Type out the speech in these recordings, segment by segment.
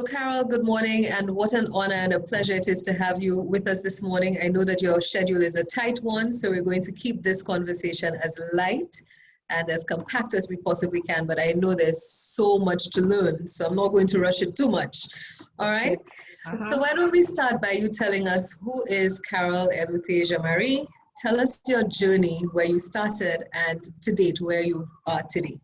So Carole, good morning, and what an honor and a pleasure it is to have you with us this morning. I know that your schedule is a tight one, so we're going to keep this conversation as light and as compact as we possibly can, but I know there's so much to learn, so I'm not going to rush it too much. All right? So why don't we start by you telling us who is Carole Eleuthere-Jn Marie? Tell us your journey, where you started, and to date, where you are today.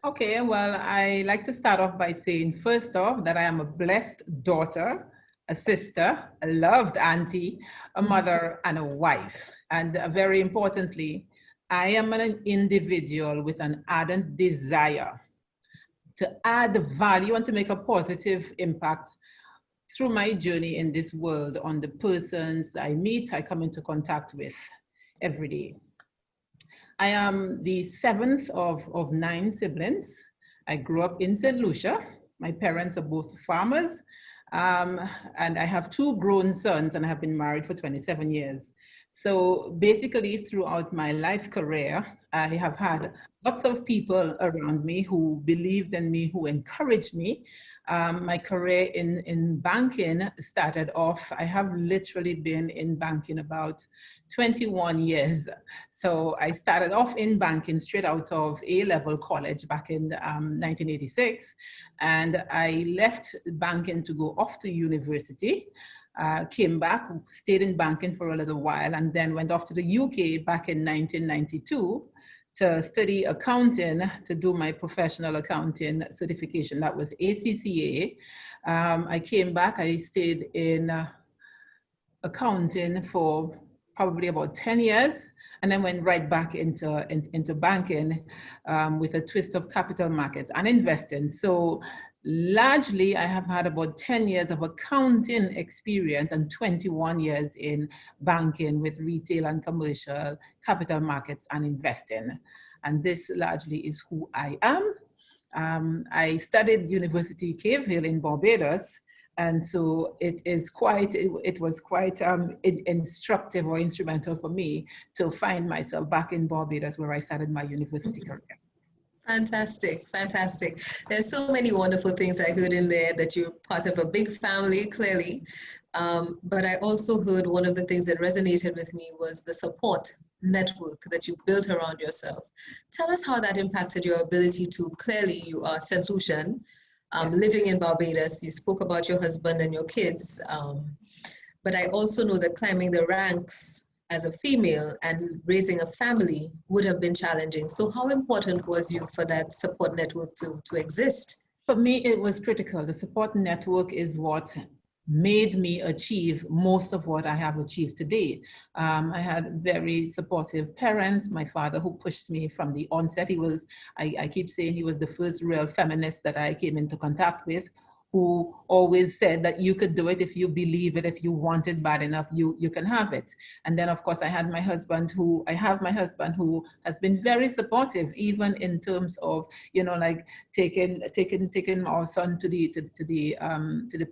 Okay, well, I like to start off by saying, first off, that I am a blessed daughter, a sister, a loved auntie, a mother, and a wife. And very importantly, I am an individual with an ardent desire to add value and to make a positive impact through my journey in this world on the persons I meet, I come into contact with every day. I am the seventh of 9 siblings. I grew up in St. Lucia. My parents are both farmers, and I have 2 grown sons, and I have been married for 27 years. So basically, throughout my life career, I have had lots of people around me who believed in me, who encouraged me. My career in banking started off, I have literally been in banking about 21 years. So I started off in banking straight out of A-level college back in 1986. And I left banking to go off to university. Came back, stayed in banking for a little while, and then went off to the UK back in 1992 to study accounting, to do my professional accounting certification. That was ACCA. I came back, I stayed in accounting for probably about 10 years, and then went right back into banking with a twist of capital markets and investing. So largely, I have had about 10 years of accounting experience and 21 years in banking with retail and commercial, capital markets and investing. And this largely is who I am. I studied University Cave Hill in Barbados. And so it was quite instructive or instrumental for me to find myself back in Barbados, where I started my university career. Fantastic, fantastic. There's so many wonderful things I heard in there, that you're part of a big family, clearly. But I also heard one of the things that resonated with me was the support network that you built around yourself. Tell us how that impacted your ability to, clearly you are St. Lucian, living in Barbados. You spoke about your husband and your kids. But I also know that climbing the ranks as a female and raising a family would have been challenging. So how important was you for that support network to exist? For me, it was critical. The support network is what made me achieve most of what I have achieved today. I had very supportive parents. My father, who pushed me from the onset, I keep saying he was the first real feminist that I came into contact with, who always said that you could do it if you believe it, if you want it bad enough, you can have it. And then of course I have my husband who has been very supportive, even in terms of, like taking our son to the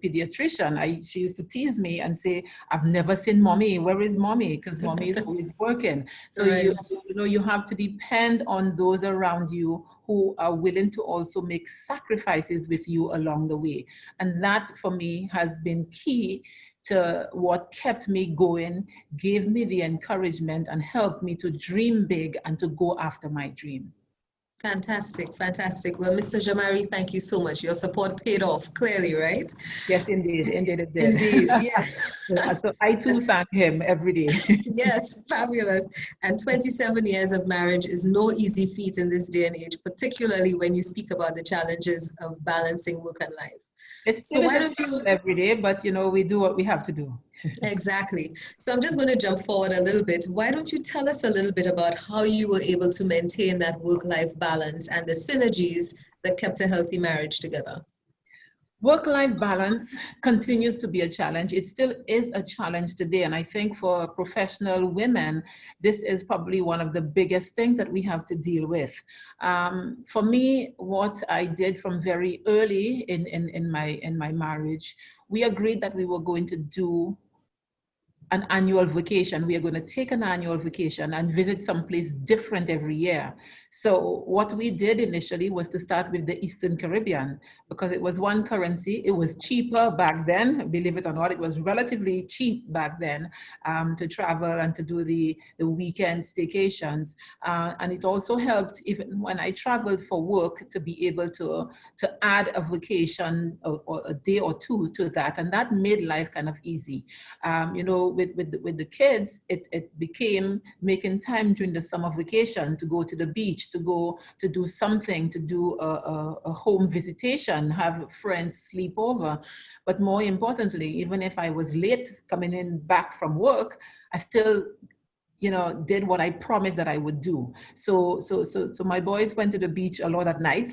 pediatrician. She used to tease me and say, I've never seen mommy, where is mommy? Because mommy is always working. So right. You have to depend on those around you who are willing to also make sacrifices with you along the way. And that for me has been key to what kept me going, gave me the encouragement and helped me to dream big and to go after my dream. Fantastic, fantastic. Well, Mr. Jn Marie, thank you so much. Your support paid off, clearly, right? Yes, indeed it did. Indeed, yeah. So I too thank him every day. Yes, fabulous. And 27 years of marriage is no easy feat in this day and age, particularly when you speak about the challenges of balancing work and life. It's so why don't you every day, but we do what we have to do. Exactly. So I'm just going to jump forward a little bit. Why don't you tell us a little bit about how you were able to maintain that work-life balance and the synergies that kept a healthy marriage together? Work-life balance continues to be a challenge. It still is a challenge today. And I think for professional women, this is probably one of the biggest things that we have to deal with. For me, what I did from very early in my marriage, we agreed that we were going to do an annual vacation. We are going to take an annual vacation and visit someplace different every year. So what we did initially was to start with the Eastern Caribbean because it was one currency. It was cheaper back then, believe it or not. It was relatively cheap back then to travel and to do the weekend staycations. And it also helped even when I traveled for work to be able to add a vacation or a day or two to that. And that made life kind of easy. You know, with the kids, it became making time during the summer vacation to go to the beach, to go to do something, to do a home visitation, have friends sleep over. But more importantly, even if I was late coming in back from work, I still, you know, did what I promised that I would do. So my boys went to the beach a lot at night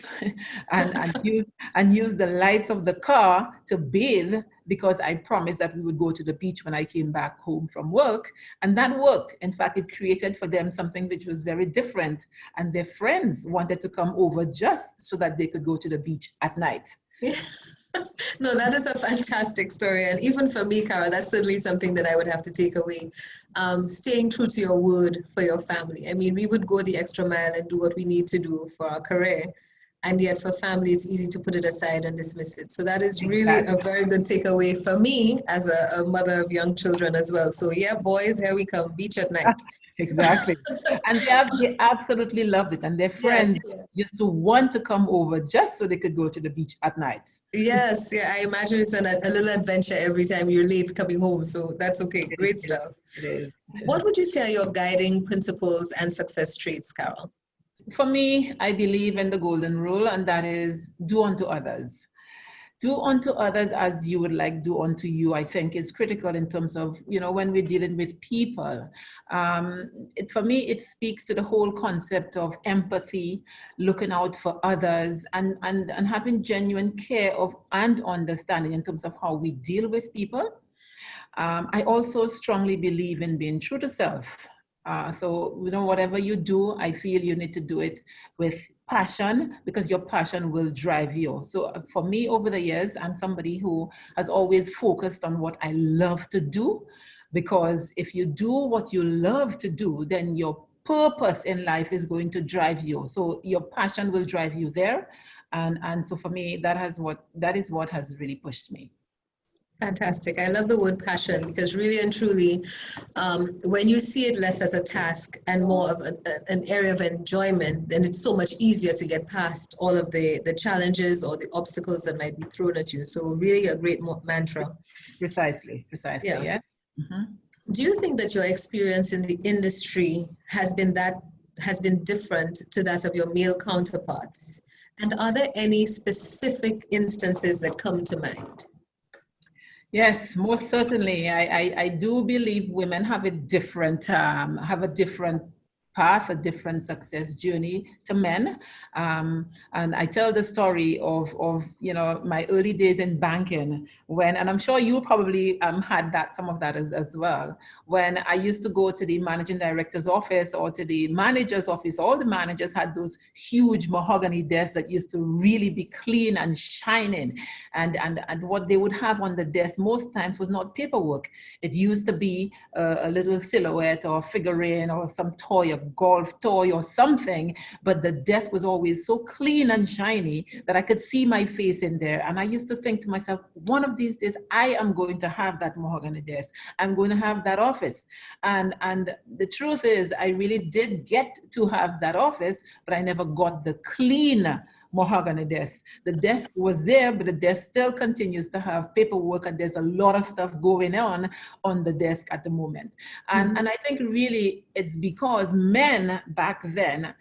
and used the lights of the car to bathe because I promised that we would go to the beach when I came back home from work. And that worked. In fact, it created for them something which was very different. And their friends wanted to come over just so that they could go to the beach at night. Yeah. No, that is a fantastic story. And even for me, Carole, that's certainly something that I would have to take away. Staying true to your word for your family. I mean, we would go the extra mile and do what we need to do for our career. And yet for family, it's easy to put it aside and dismiss it. So that is really a very good takeaway for me as a mother of young children as well. So yeah, boys, here we come, beach at night. Exactly. And they absolutely loved it. And their friends used to want to come over just so they could go to the beach at night. Yes, yeah, I imagine it's a little adventure every time you're late coming home. So that's okay. Great stuff. It is. What would you say are your guiding principles and success traits, Carole? For me, I believe in the golden rule, and that is do unto others. Do unto others as you would like do unto you, I think is critical in terms of, you know, when we're dealing with people. For me, it speaks to the whole concept of empathy, looking out for others, and having genuine care of and understanding in terms of how we deal with people. I also strongly believe in being true to self. So, you know, whatever you do, I feel you need to do it with passion because your passion will drive you. So for me, over the years, I'm somebody who has always focused on what I love to do, because if you do what you love to do, then your purpose in life is going to drive you. So your passion will drive you there. And so for me, that is what has really pushed me. Fantastic. I love the word passion because really and truly, when you see it less as a task and more of an area of enjoyment, then it's so much easier to get past all of the challenges or the obstacles that might be thrown at you. So really a great mantra. Precisely, yeah. Mm-hmm. Do you think that your experience in the industry has been different to that of your male counterparts? And are there any specific instances that come to mind? Yes, most certainly. I do believe women have a different path, a different success journey to men. And I tell the story of you know, my early days in banking when, and I'm sure you probably had some of that as well, when I used to go to the managing director's office or to the manager's office. All the managers had those huge mahogany desks that used to really be clean and shining. And what they would have on the desk most times was not paperwork. It used to be a little silhouette or figurine or some toy, a golf toy or something, but the desk was always so clean and shiny that I could see my face in there. And I used to think to myself, one of these days, I am going to have that mahogany desk. I'm going to have that office. And the truth is, I really did get to have that office, but I never got the clean mahogany desk. The desk was there, but the desk still continues to have paperwork, and there's a lot of stuff going on the desk at the moment. And I think really it's because men back then,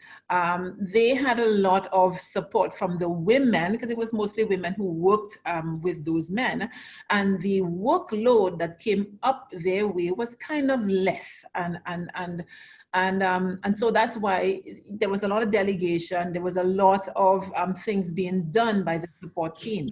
they had a lot of support from the women, because it was mostly women who worked with those men, and the workload that came up their way was kind of less. And so that's why there was a lot of delegation. There was a lot of things being done by the support team.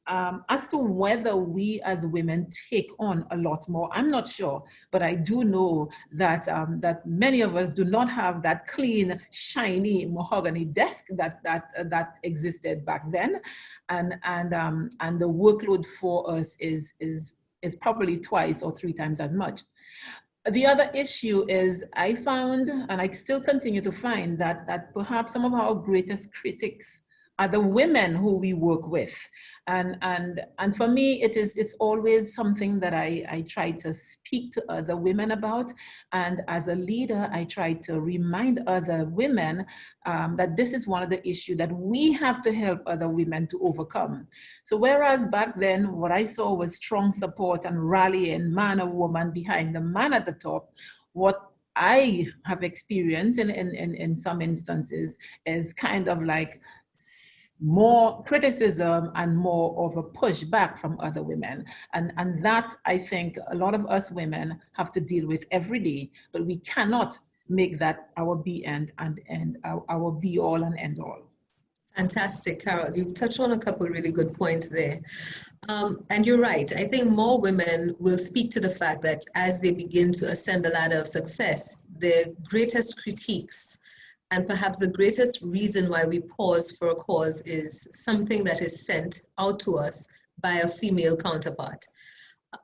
As to whether we as women take on a lot more, I'm not sure, but I do know that that many of us do not have that clean, shiny mahogany desk that existed back then, and the workload for us is is probably twice or three times as much. The other issue is I found, and I still continue to find, that perhaps some of our greatest critics are the women who we work with. And for me, it's always something that I try to speak to other women about. And as a leader, I try to remind other women that this is one of the issues that we have to help other women to overcome. So whereas back then, what I saw was strong support and rallying man or woman behind the man at the top, what I have experienced in some instances is kind of like more criticism and more of a pushback from other women. And that, I think, a lot of us women have to deal with every day, but we cannot make that our be and our be all and end all. Fantastic, Carole. You've touched on a couple of really good points there. And you're right. I think more women will speak to the fact that as they begin to ascend the ladder of success, their greatest critiques and perhaps the greatest reason why we pause for a cause is something that is sent out to us by a female counterpart.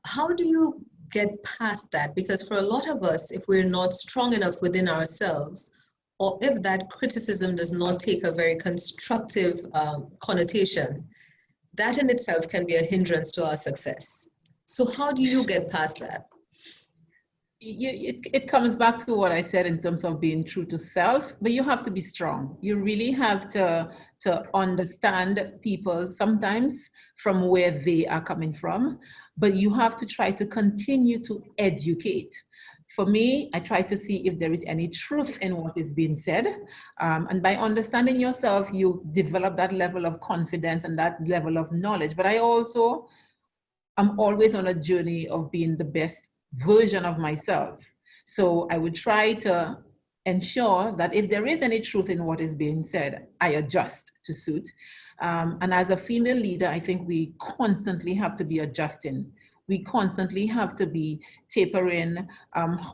How do you get past that? Because for a lot of us, if we're not strong enough within ourselves, or if that criticism does not take a very constructive connotation, that in itself can be a hindrance to our success. So how do you get past that? It comes back to what I said in terms of being true to self, but you have to be strong. You really have to understand people sometimes from where they are coming from, but you have to try to continue to educate. For me, I try to see if there is any truth in what is being said. And by understanding yourself, you develop that level of confidence and that level of knowledge. But I also am always on a journey of being the best version of myself. So I would try to ensure that if there is any truth in what is being said, I adjust to suit. And as a female leader, I think we constantly have to be adjusting. We constantly have to be tapering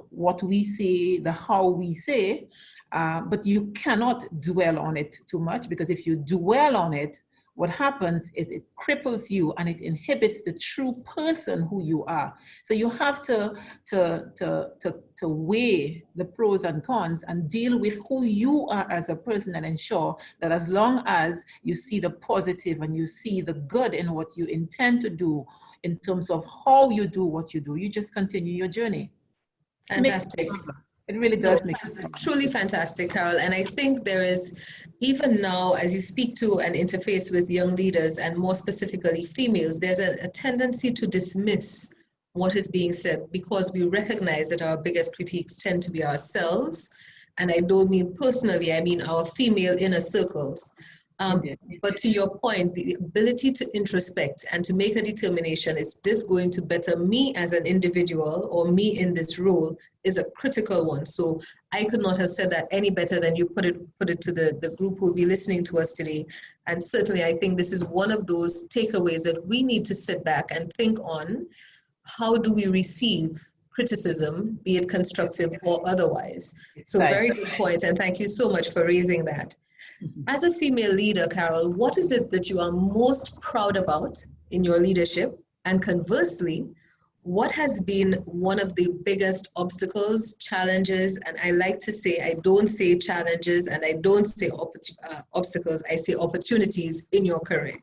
what we say, the how we say, but you cannot dwell on it too much, because if you dwell on it, what happens is it cripples you and it inhibits the true person who you are. So you have to weigh the pros and cons and deal with who you are as a person, and ensure that as long as you see the positive and you see the good in what you intend to do in terms of how you do what you do, you just continue your journey. Fantastic. It really does make truly fantastic, Carole. And I think there is, even now, as you speak to and interface with young leaders, and more specifically females, there's a tendency to dismiss what is being said because we recognize that our biggest critiques tend to be ourselves. And I don't mean personally, I mean our female inner circles. But to your point, the ability to introspect and to make a determination, is this going to better me as an individual or me in this role, is a critical one. So I could not have said that any better than you put it to the group who will be listening to us today. And certainly I think this is one of those takeaways that we need to sit back and think on. How do we receive criticism, be it constructive or otherwise? So very good point, and thank you so much for raising that. As a female leader, Carole, what is it that you are most proud about in your leadership? And conversely, what has been one of the biggest obstacles, challenges, and I like to say, I don't say challenges and I don't say obstacles, I say opportunities in your career?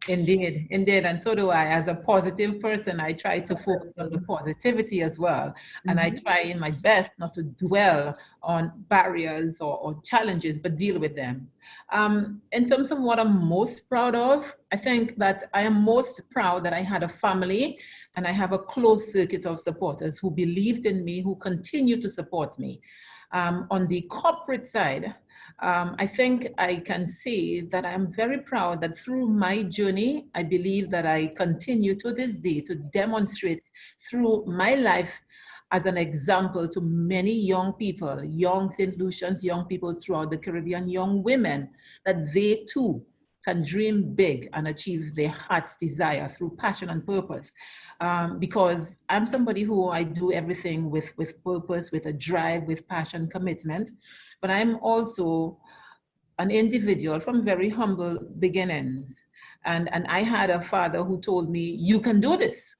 Indeed, indeed. And so do I. As a positive person, I try to focus on the positivity as well. And I try in my best not to dwell on barriers or challenges, but deal with them. In terms of what I'm most proud of, I think that I am most proud that I had a family and I have a close circuit of supporters who believed in me, who continue to support me. On the corporate side, I think I can say that I'm very proud that through my journey, I believe that I continue to this day to demonstrate through my life as an example to many young people, young St. Lucians, young people throughout the Caribbean, young women, that they too can dream big and achieve their heart's desire through passion and purpose. Because I'm somebody who I do everything with purpose, with a drive, with passion, commitment. But I'm also an individual from very humble beginnings. And I had a father who told me, you can do this.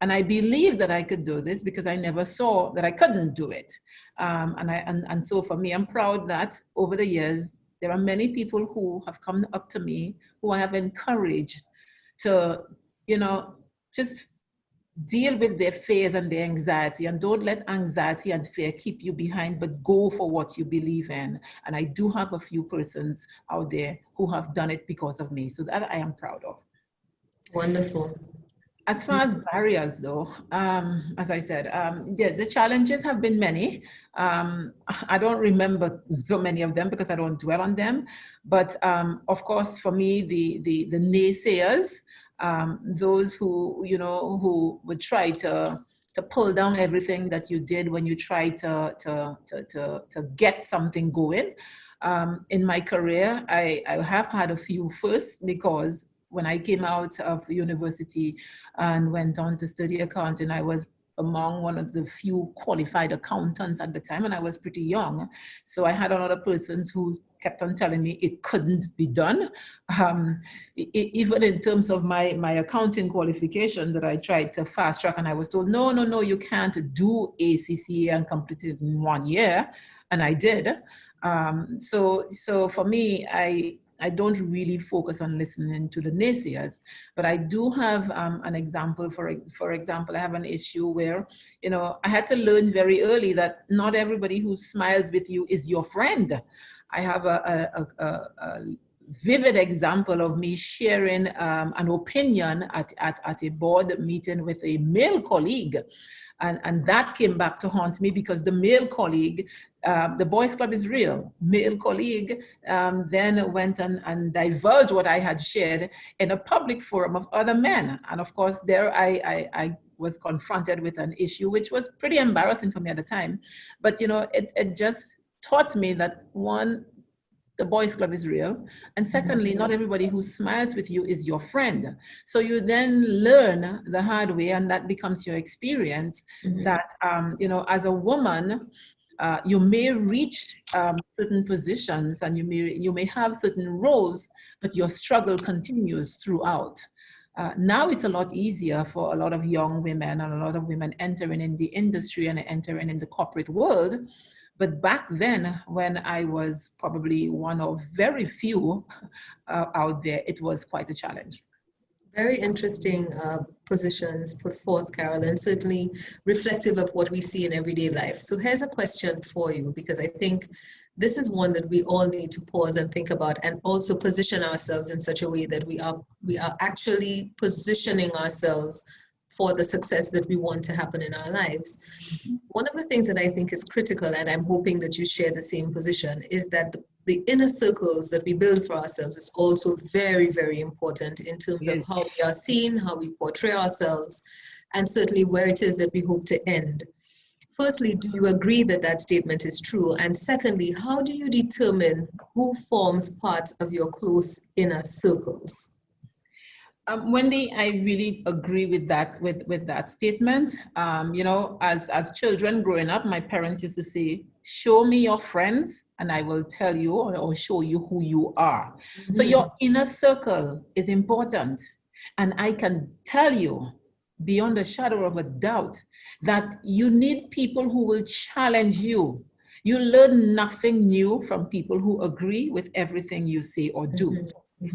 And I believed that I could do this because I never saw that I couldn't do it. And so for me, I'm proud that over the years, there are many people who have come up to me who I have encouraged to, just deal with their fears and their anxiety, and don't let anxiety and fear keep you behind, but go for what you believe in. And I do have a few persons out there who have done it because of me. So that I am proud of. Wonderful. As far as barriers, though, as I said, the challenges have been many. I don't remember so many of them because I don't dwell on them. But of course, for me, the naysayers, those who who would try to pull down everything that you did when you try to get something going. In my career, I have had a few firsts because when I came out of university and went on to study accounting, I was among one of the few qualified accountants at the time, and I was pretty young. So I had a lot of persons who kept on telling me it couldn't be done. Even in terms of my accounting qualification that I tried to fast track, and I was told, no, you can't do ACCA and complete it in 1 year. And I did. So for me, I don't really focus on listening to the naysayers, but I do have an example. For example, I have an issue where, I had to learn very early that not everybody who smiles with you is your friend. I have a vivid example of me sharing an opinion at a board meeting with a male colleague. And that came back to haunt me because the male colleague, the boys club is real, male colleague then went and divulged what I had shared in a public forum of other men. And of course, there I was confronted with an issue which was pretty embarrassing for me at the time. But it just taught me that, one, the boys club is real. And secondly, not everybody who smiles with you is your friend. So you then learn the hard way, and that becomes your experience, that, as a woman, you may reach certain positions and you may have certain roles, but your struggle continues throughout. Now it's a lot easier for a lot of young women and a lot of women entering in the industry and entering in the corporate world. But back then, when I was probably one of very few out there, it was quite a challenge. Very interesting positions put forth, Carole, and certainly reflective of what we see in everyday life. So here's a question for you, because I think this is one that we all need to pause and think about, and also position ourselves in such a way that we are actually positioning ourselves for the success that we want to happen in our lives. One of the things that I think is critical, and I'm hoping that you share the same position, is that the inner circles that we build for ourselves is also very, very important in terms of how we are seen, how we portray ourselves, and certainly where it is that we hope to end. Firstly, do you agree that that statement is true? And secondly, how do you determine who forms part of your close inner circles? Wendy, I really agree with that statement. As children growing up, my parents used to say, "Show me your friends, and I will tell you or show you who you are." So your inner circle is important, and I can tell you, beyond a shadow of a doubt, that you need people who will challenge you. You learn nothing new from people who agree with everything you say or do.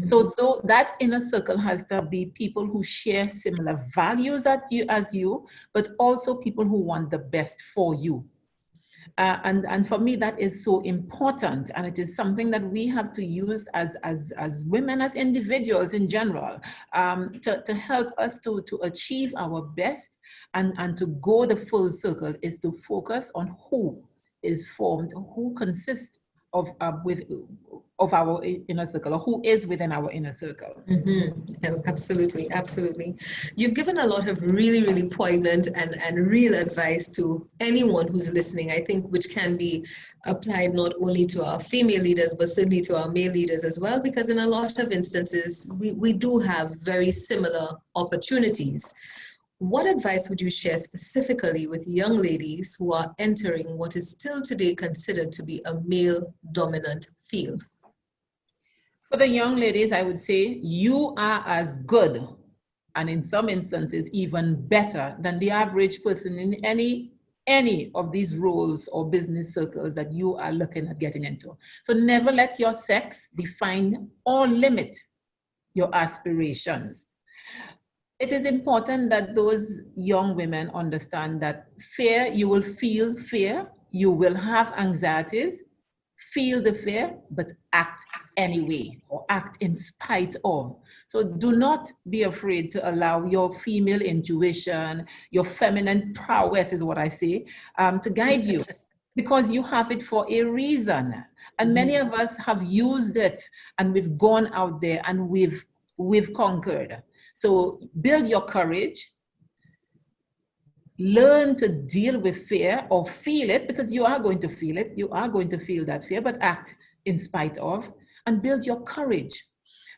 So though that inner circle has to be people who share similar values as you, but also people who want the best for you. And for me, that is so important. And it is something that we have to use as women, as individuals in general, to help us to achieve our best and to go the full circle, is to focus on who is formed, who consists of our inner circle, or who is within our inner circle. Yeah, absolutely, absolutely. You've given a lot of really, really poignant and real advice to anyone who's listening, I think, which can be applied not only to our female leaders, but certainly to our male leaders as well, because in a lot of instances, we do have very similar opportunities. What advice would you share specifically with young ladies who are entering what is still today considered to be a male-dominant field? For the young ladies, I would say you are as good and in some instances even better than the average person in any of these roles or business circles that you are looking at getting into. So never let your sex define or limit your aspirations. It is important that those young women understand that fear, you will feel fear, you will have anxieties, feel the fear, but act anyway or act in spite of. So do not be afraid to allow your female intuition, your feminine prowess is what I say, to guide you, because you have it for a reason. And many of us have used it and we've gone out there and we've conquered. So build your courage, learn to deal with fear or feel it, because you are going to feel it. You are going to feel that fear, but act in spite of, and build your courage.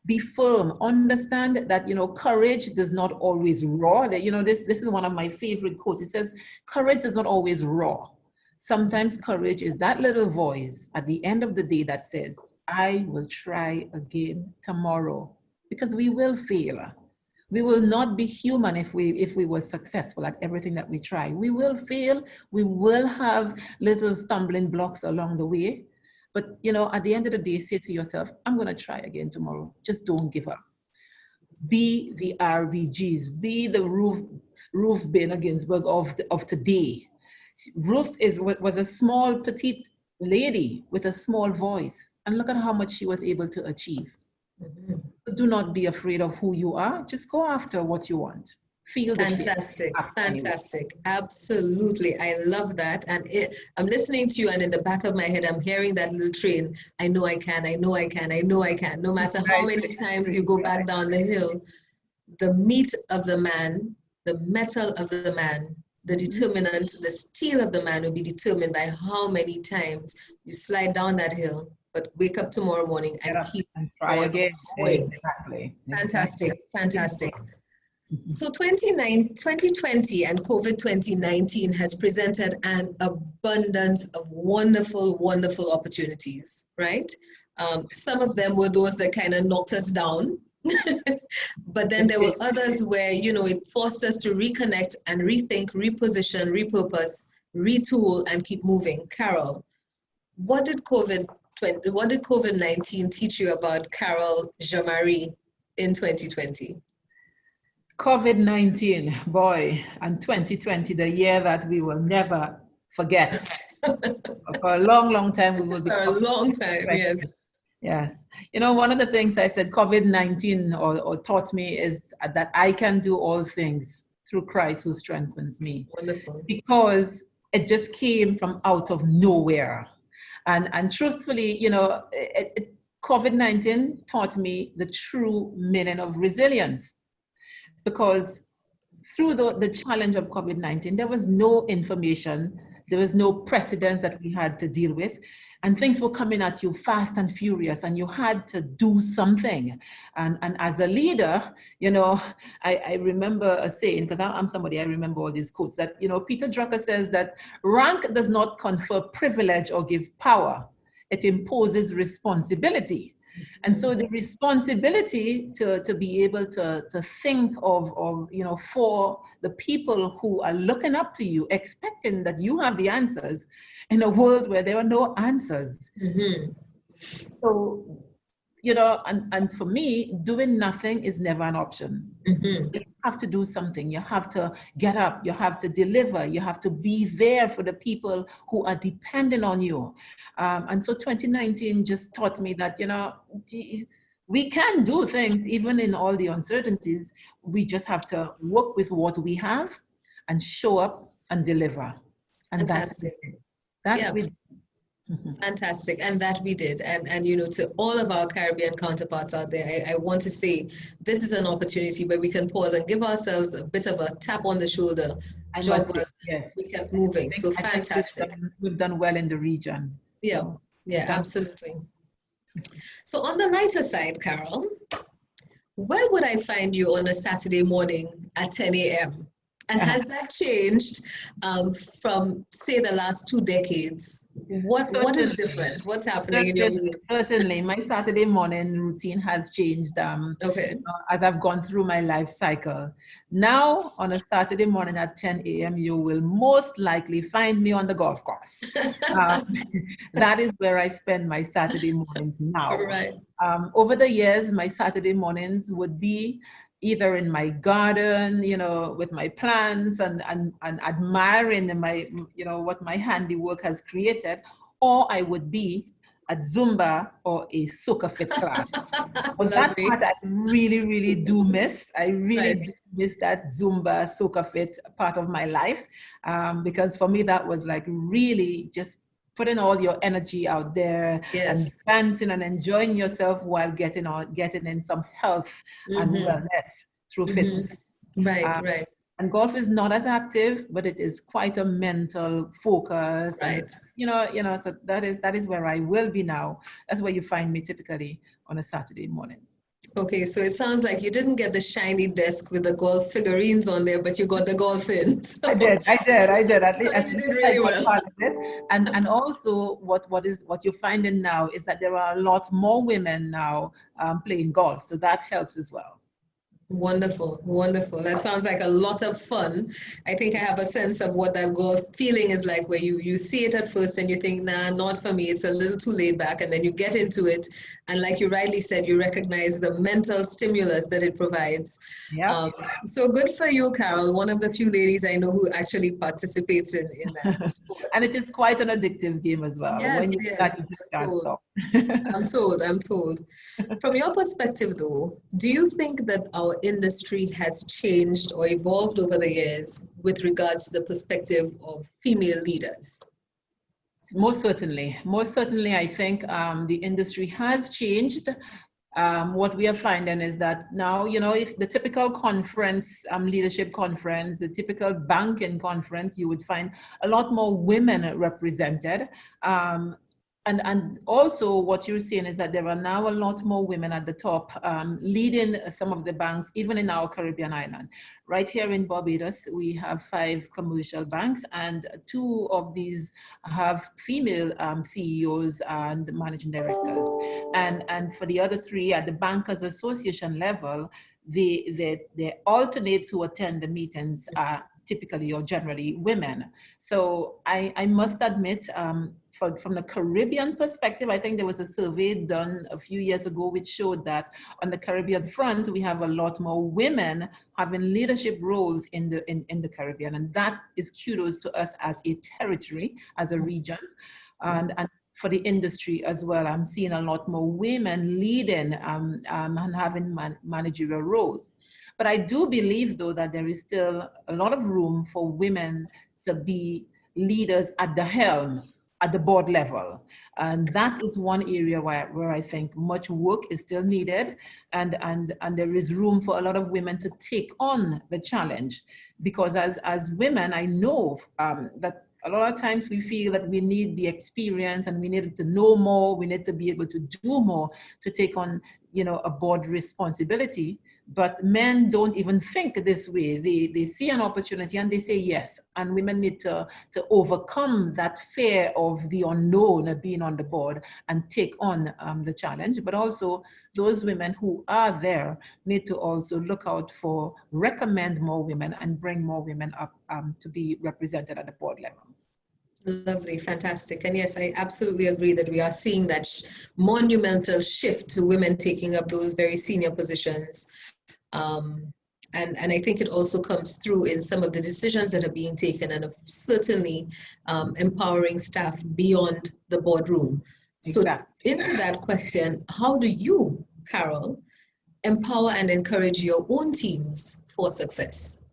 Be firm. Understand that, courage does not always roar. That, this is one of my favorite quotes. It says, courage does not always roar. Sometimes courage is that little voice at the end of the day that says, I will try again tomorrow, because we will fail. We will not be human if we were successful at everything that we try. We will fail. We will have little stumbling blocks along the way. But, at the end of the day, say to yourself, I'm going to try again tomorrow. Just don't give up. Be the RBGs. Be the Ruth Bader Ginsburg of today. Ruth was a small, petite lady with a small voice. And look at how much she was able to achieve. Mm-hmm. Do not be afraid of who you are. Just go after what you want. Feel fantastic, fantastic. Absolutely. I love that. And I'm listening to you, and in the back of my head, I'm hearing that little train. I know I can, I know I can, I know I can. No matter how many times you go back down the hill, the meat of the man, the metal of the man, the determinant, the steel of the man will be determined by how many times you slide down that hill. But wake up tomorrow morning and keep and try again. Exactly. Fantastic, fantastic. So 2020 and COVID 2019 has presented an abundance of wonderful, wonderful opportunities, right? Some of them were those that kind of knocked us down. But then there were others where, it forced us to reconnect and rethink, reposition, repurpose, retool, and keep moving. Carole, what did COVID-19 teach you about Carole Eleuthere-Jn Marie in 2020? COVID-19, boy, and 2020, the year that we will never forget. For a long, long time, we will be. For a long time, yes. Yes. One of the things I said COVID-19 or taught me is that I can do all things through Christ who strengthens me. Wonderful. Because it just came from out of nowhere. And truthfully, COVID-19 taught me the true meaning of resilience. Because through the challenge of COVID-19, there was no information, there was no precedence that we had to deal with, and things were coming at you fast and furious, and you had to do something. And as a leader, I remember a saying, because I'm somebody, I remember all these quotes, that, Peter Drucker says that rank does not confer privilege or give power, it imposes responsibility. And so the responsibility to be able to think of, for the people who are looking up to you, expecting that you have the answers in a world where there are no answers. Mm-hmm. So, and for me, doing nothing is never an option. Mm-hmm. You have to do something. You have to get up. You have to deliver. You have to be there for the people who are dependent on you. And so 2019 just taught me that, we can do things even in all the uncertainties. We just have to work with what we have and show up and deliver. And fantastic. Fantastic. And that we did. And to all of our Caribbean counterparts out there, I want to say this is an opportunity where we can pause and give ourselves a bit of a tap on the shoulder. Yes. We kept moving. So fantastic. We've done well in the region. Yeah, absolutely. So on the lighter side, Carole, where would I find you on a Saturday morning at 10 a.m.? And has that changed from, say, the last 2 decades? What is different? What's happening in your Certainly, world? certainly. My Saturday morning routine has changed Okay. as I've gone through my life cycle. Now, on a Saturday morning at 10 a.m., you will most likely find me on the golf course. Um, that is where I spend my Saturday mornings now. Right. Over the years, my Saturday mornings would be either in my garden, with my plants and admiring what my handiwork has created, or I would be at Zumba or a soca fit class. But that Lovely. part I really, really do miss. I really Right. do miss that Zumba soca fit part of my life, because for me that was like really just putting all your energy out there and Yes. dancing and enjoying yourself while getting in some health and Mm-hmm. wellness through fitness. Mm-hmm. Right. Um, Right. and golf is not as active, but it is quite a mental focus, and Right. so that is where I will be now. That's where you find me typically on a Saturday morning. Okay, so it sounds like you didn't get the shiny desk with the golf figurines on there, but you got the golf in. I So, did, I did, I did. so At you least did I really got well. part of it. And also what you're finding now is that there are a lot more women now playing golf, so that helps as well. Wonderful, wonderful. That sounds like a lot of fun. I think I have a sense of what that golf feeling is like, where you see it at first and you think, nah, not for me. It's a little too laid back, and then you get into it, and like you rightly said, you recognize the mental stimulus that it provides. Yeah. So good for you, Carole. One of the few ladies I know who actually participates in that sport. And it is quite an addictive game as well. When Yes, you start, yes, you just I'm can't told. stop. I'm told, I'm told. From your perspective, though, do you think that our industry has changed or evolved over the years with regards to the perspective of female leaders? Most certainly. Most certainly, I think the industry has changed. What we are finding is that now, if the typical conference, leadership conference, the typical banking conference, you would find a lot more women represented. And also what you're seeing is that there are now a lot more women at the top leading some of the banks, even in our Caribbean island. Right here in Barbados, we have 5 commercial banks, and 2 of these have female CEOs and managing directors. And for the other 3 at the Bankers Association level, the alternates who attend the meetings are typically or generally women. So I must admit, from the Caribbean perspective, I think there was a survey done a few years ago which showed that on the Caribbean front, we have a lot more women having leadership roles in the Caribbean. And that is kudos to us as a territory, as a region. And for the industry as well, I'm seeing a lot more women leading and having managerial roles. But I do believe, though, that there is still a lot of room for women to be leaders at the helm, at the board level. And that is one area where I think much work is still needed. And there is room for a lot of women to take on the challenge. Because as women, I know that a lot of times we feel that we need the experience and we need to know more, we need to be able to do more to take on, a board responsibility. But men don't even think this way. They see an opportunity and they say yes. And women need to overcome that fear of the unknown of being on the board and take on the challenge. But also those women who are there need to also look out for, recommend more women and bring more women up to be represented at the board level. Lovely, fantastic. And yes, I absolutely agree that we are seeing that monumental shift to women taking up those very senior positions. And I think it also comes through in some of the decisions that are being taken, and certainly empowering staff beyond the boardroom. So Exactly. into that question, how do you, Carole, empower and encourage your own teams for success?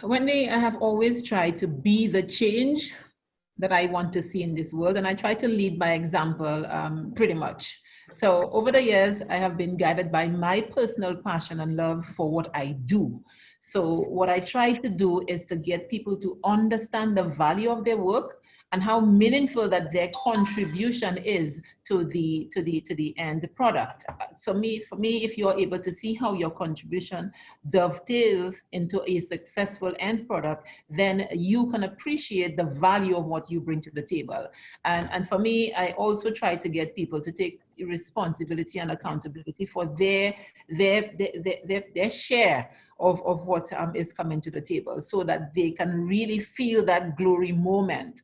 Wendy, I have always tried to be the change that I want to see in this world, and I try to lead by example pretty much. So over the years, I have been guided by my personal passion and love for what I do. So what I try to do is to get people to understand the value of their work and how meaningful that their contribution is to the end product. So for me, if you are able to see how your contribution dovetails into a successful end product, then you can appreciate the value of what you bring to the table. And for me, I also try to get people to take responsibility and accountability for their share of what is coming to the table, so that they can really feel that glory moment.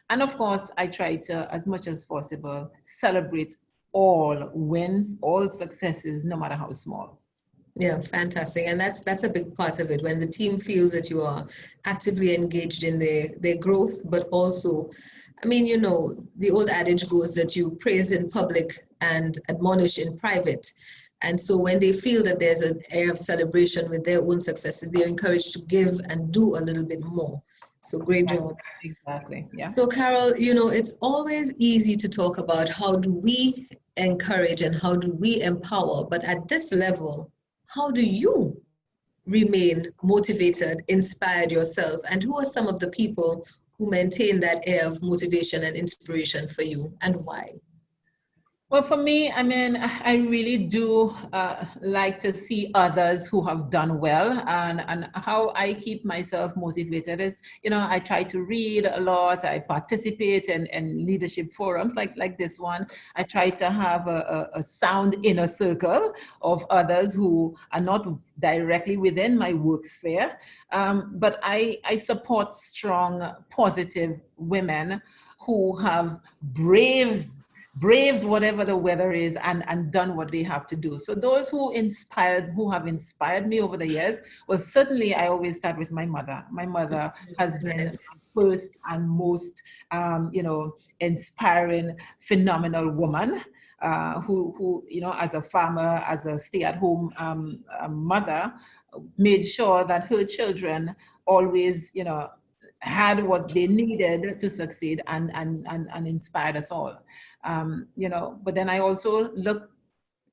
And of course, I try to, as much as possible, celebrate all wins, all successes, no matter how small. Yeah, fantastic. And that's a big part of it, when the team feels that you are actively engaged in their growth, but also, I mean, you know, the old adage goes that you praise in public and admonish in private. And so when they feel that there's an air of celebration with their own successes, they're encouraged to give and do a little bit more. So great job. Exactly. Yeah. So Carole, you know, it's always easy to talk about how do we encourage and how do we empower, but at this level, how do you remain motivated, inspired yourself? And who are some of the people who maintain that air of motivation and inspiration for you, and why? Well, for me, I mean, I really do like to see others who have done well, and how I keep myself motivated is, you know, I try to read a lot. I participate in leadership forums like this one. I try to have a sound inner circle of others who are not directly within my work sphere, but I support strong, positive women who have braved whatever the weather is, and done what they have to do. So those who have inspired me over the years, well, certainly I always start with my mother. My mother has been Nice. first and most, inspiring, phenomenal woman, who, you know, as a farmer, as a stay-at-home mother, made sure that her children always, you know, had what they needed to succeed, and inspired us all. You know, but then I also look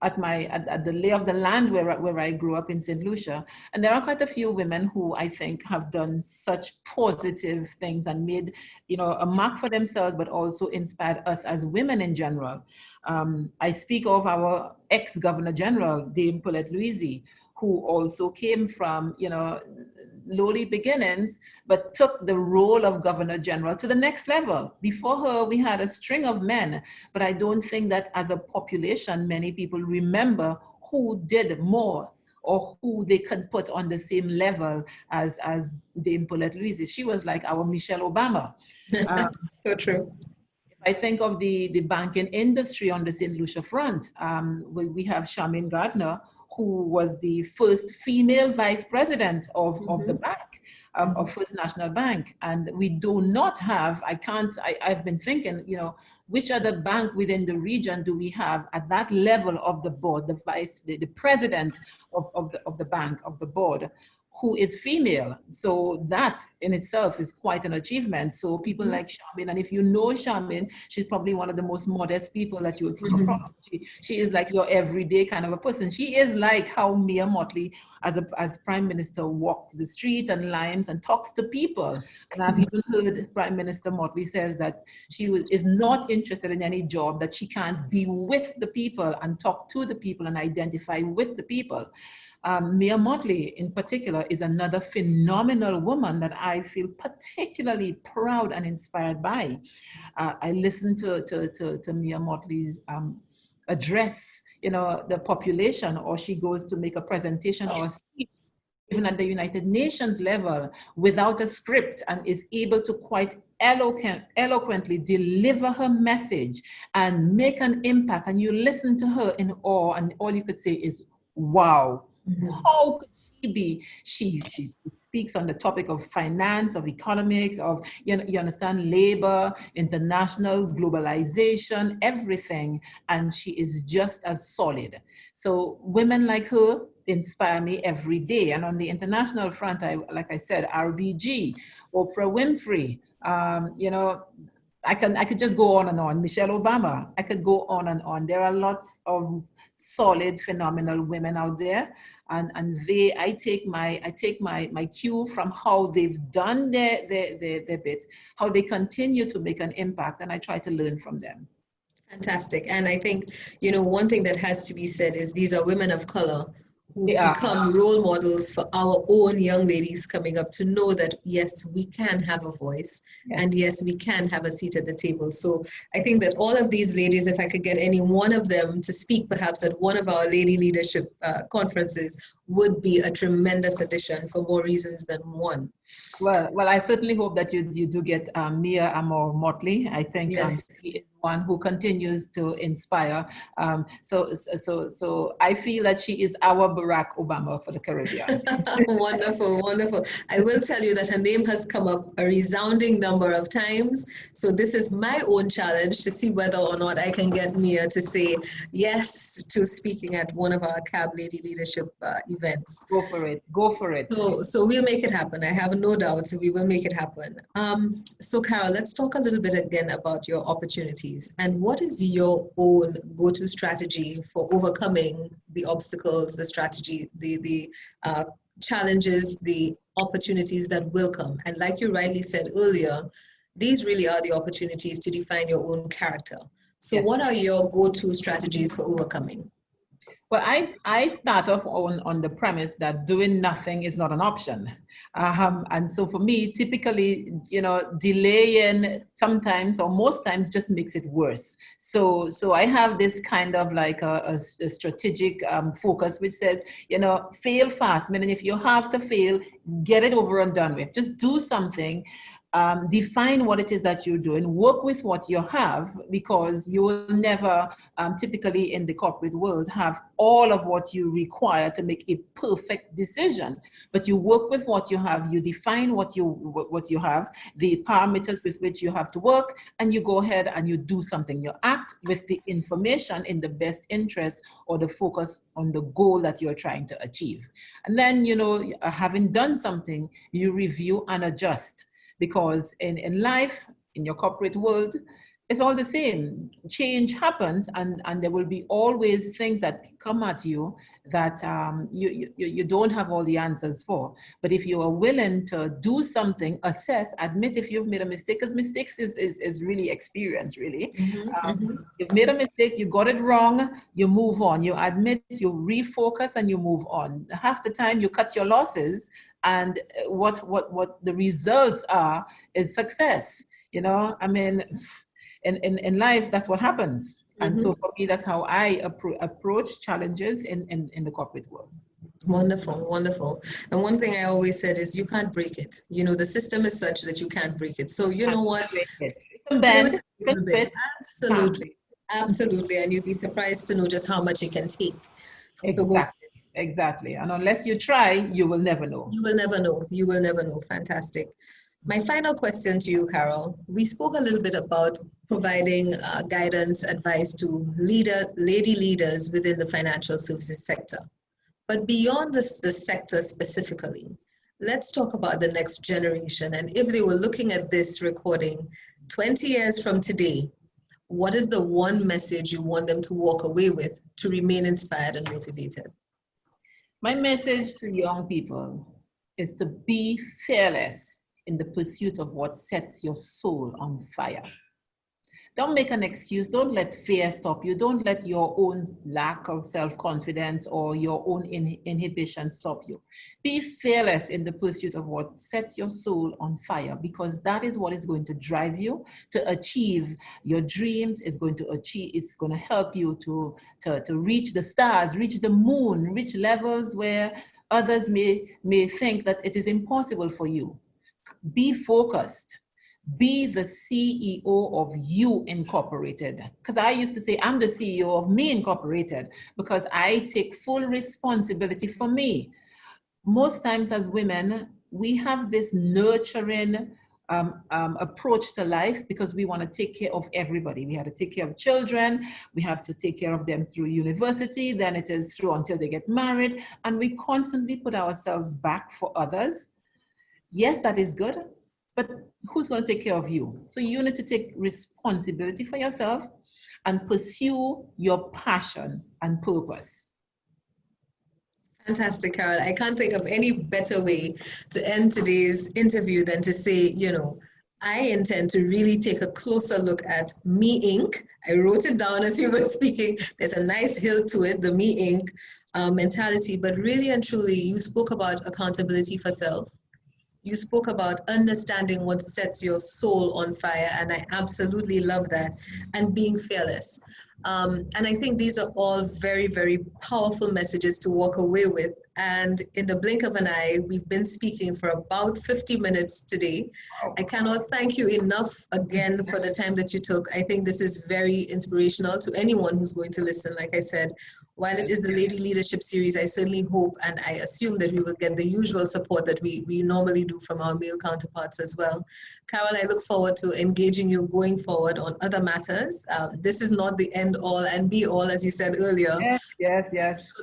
at the lay of the land where I grew up in St. Lucia, and there are quite a few women who I think have done such positive things and made, you know, a mark for themselves, but also inspired us as women in general. I speak of our ex-Governor General, Dame Paulette Louise, who also came from, you know, lowly beginnings, but took the role of Governor General to the next level. Before her, we had a string of men, but I don't think that as a population, many people remember who did more, or who they could put on the same level as Dame Paulette Louise. She was like our Michelle Obama. So true. I think of the banking industry on the St. Lucia front. We have Charmaine Gardner, who was the first female vice president of the bank, of First National Bank. And we do not have, I've been thinking, you know, which other bank within the region do we have at that level of the board, the president of the bank, of the board, who is female. So that in itself is quite an achievement. So people like Charmaine, and if you know Charmaine, she's probably one of the most modest people that you would come across. She is like your everyday kind of a person. She is like how Mia Mottley, as Prime Minister, walks the street and lines and talks to people. And I've even heard Prime Minister Mottley says that she is not interested in any job that she can't be with the people and talk to the people and identify with the people. Mia Mottley, in particular, is another phenomenal woman that I feel particularly proud and inspired by. I listened to Mia Mottley's address, you know, the population, or she goes to make a presentation or a speech, even at the United Nations level, without a script, and is able to quite eloquently deliver her message and make an impact. And you listen to her in awe, and all you could say is, wow. How could she be? She speaks on the topic of finance, of economics, of, you understand, labor, international globalization, everything, and she is just as solid. So women like her inspire me every day. And on the international front, like I said, RBG, Oprah Winfrey, you know, I could just go on and on. Michelle Obama, I could go on and on. There are lots of solid, phenomenal women out there, and I take my cue from how they've done their bit, how they continue to make an impact, and I try to learn from them. Fantastic. And I think, one thing that has to be said is these are women of color who become role models for our own young ladies coming up to know that, yes, we can have a voice, and yes, we can have a seat at the table. So I think that all of these ladies, if I could get any one of them to speak perhaps at one of our lady leadership conferences, would be a tremendous addition for more reasons than one. Well, I certainly hope that you do get Mia Amor Motley. I think yes. She is one who continues to inspire. So I feel that she is our Barack Obama for the Caribbean. Wonderful, wonderful. I will tell you that her name has come up a resounding number of times. So this is my own challenge to see whether or not I can get Mia to say yes to speaking at one of our CAB Lady Leadership events. Go for it. Go for it. So we'll make it happen. I have no doubts we will make it happen. So Carole, let's talk a little bit again about your opportunities and what is your own go-to strategy for overcoming the obstacles, the strategy, the challenges, the opportunities that will come. And like you rightly said earlier, these really are the opportunities to define your own character. So what are your go-to strategies for overcoming? Well, I start off on the premise that doing nothing is not an option. And so for me, typically, delaying sometimes or most times just makes it worse. So I have this kind of like a strategic focus, which says, fail fast. Meaning if you have to fail, get it over and done with. Just do something. Define what it is that you're doing, work with what you have, because you will never typically in the corporate world have all of what you require to make a perfect decision, but you work with what you have, you define what you have, the parameters with which you have to work, and you go ahead and you do something. You act with the information in the best interest or the focus on the goal that you're trying to achieve. And then, having done something, you review and adjust. Because in life, in your corporate world, it's all the same. Change happens, and there will be always things that come at you that you don't have all the answers for. But if you are willing to do something, assess, admit if you've made a mistake, because mistakes is really experience, really. You've made a mistake, you got it wrong, you move on. You admit, you refocus, and you move on. Half the time, you cut your losses, and what the results are is success. I mean, in life, that's what happens. And so for me, that's how I approach challenges in the corporate world. Wonderful, wonderful. And one thing I always said is you can't break it. The system is such that you can't break it. So you know what? Absolutely, absolutely. And you'd be surprised to know just how much it can take. Exactly. And unless you try, you will never know. You will never know. You will never know. Fantastic. My final question to you, Carole. We spoke a little bit about providing guidance, advice to lady leaders within the financial services sector. But beyond the sector specifically, let's talk about the next generation. And if they were looking at this recording 20 years from today, what is the one message you want them to walk away with to remain inspired and motivated? My message to young people is to be fearless in the pursuit of what sets your soul on fire. Don't make an excuse. Don't let fear stop you. Don't let your own lack of self-confidence or your own inhibition stop you. Be fearless in the pursuit of what sets your soul on fire, because that is what is going to drive you to achieve your dreams. It's going to help you to reach the stars, reach the moon, reach levels where others may think that it is impossible for you. Be focused. Be the CEO of You Incorporated. Because I used to say, I'm the CEO of Me Incorporated, because I take full responsibility for me. Most times as women, we have this nurturing approach to life because we want to take care of everybody. We have to take care of children. We have to take care of them through university. Then it is through until they get married. And we constantly put ourselves back for others. Yes, that is good. but who's going to take care of you? So you need to take responsibility for yourself and pursue your passion and purpose. Fantastic, Carole. I can't think of any better way to end today's interview than to say, I intend to really take a closer look at Me Inc. I wrote it down as you were speaking. There's a nice hill to it, the Me Inc. Mentality. But really and truly, you spoke about accountability for self. You spoke about understanding what sets your soul on fire, and I absolutely love that, and being fearless. And I think these are all very, very powerful messages to walk away with. And in the blink of an eye, we've been speaking for about 50 minutes today. I cannot thank you enough again for the time that you took. I think this is very inspirational to anyone who's going to listen. Like I said, while it is the Lady Leadership Series, I certainly hope and I assume that we will get the usual support that we normally do from our male counterparts as well. Carole, I look forward to engaging you going forward on other matters. This is not the end all and be all, as you said earlier. Yes.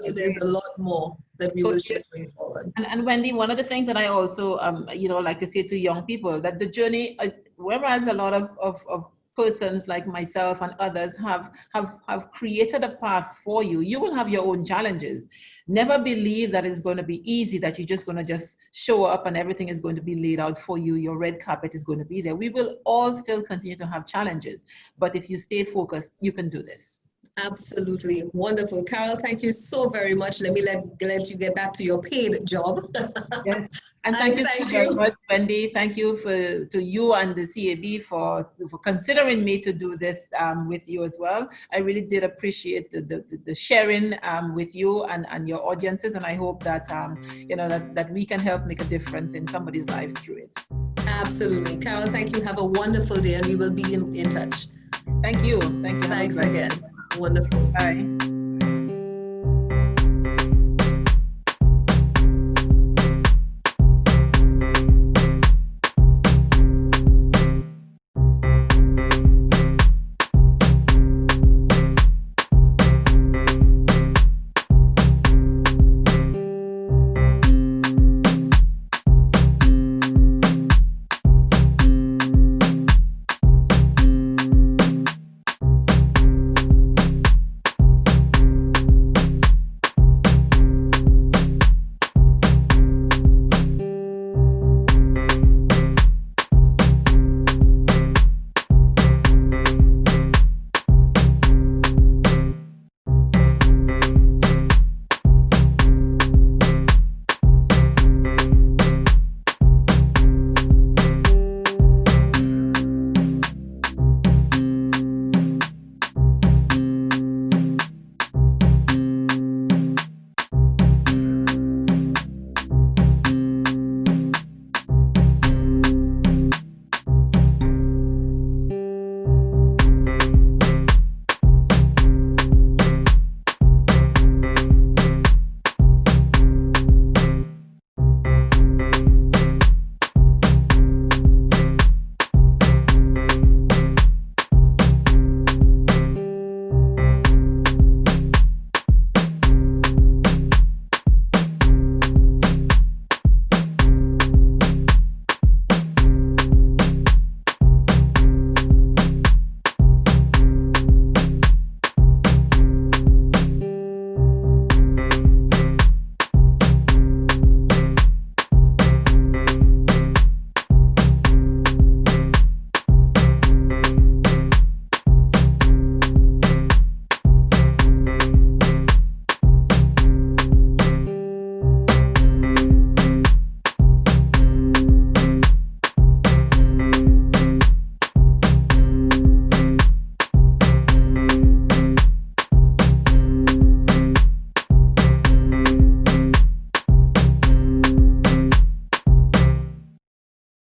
There's a lot more that we will share going forward. And Wendy, one of the things that I also, like to say to young people, that the journey, whereas a lot of persons like myself and others have created a path for you, you will have your own challenges. Never believe that it's going to be easy, that you're just going to just show up and everything is going to be laid out for you. Your red carpet is going to be there. We will all still continue to have challenges. But if you stay focused, you can do this. Absolutely. Wonderful. Carole, thank you so very much. Let me let you get back to your paid job. Yes. And thank you very much, Wendy. Thank you to you and the CAB for considering me to do this with you as well. I really did appreciate the sharing with you and your audiences. And I hope that, that we can help make a difference in somebody's life through it. Absolutely. Carole, thank you. Have a wonderful day and we will be in touch. Thank you. Thanks again. Wonderful. Bye.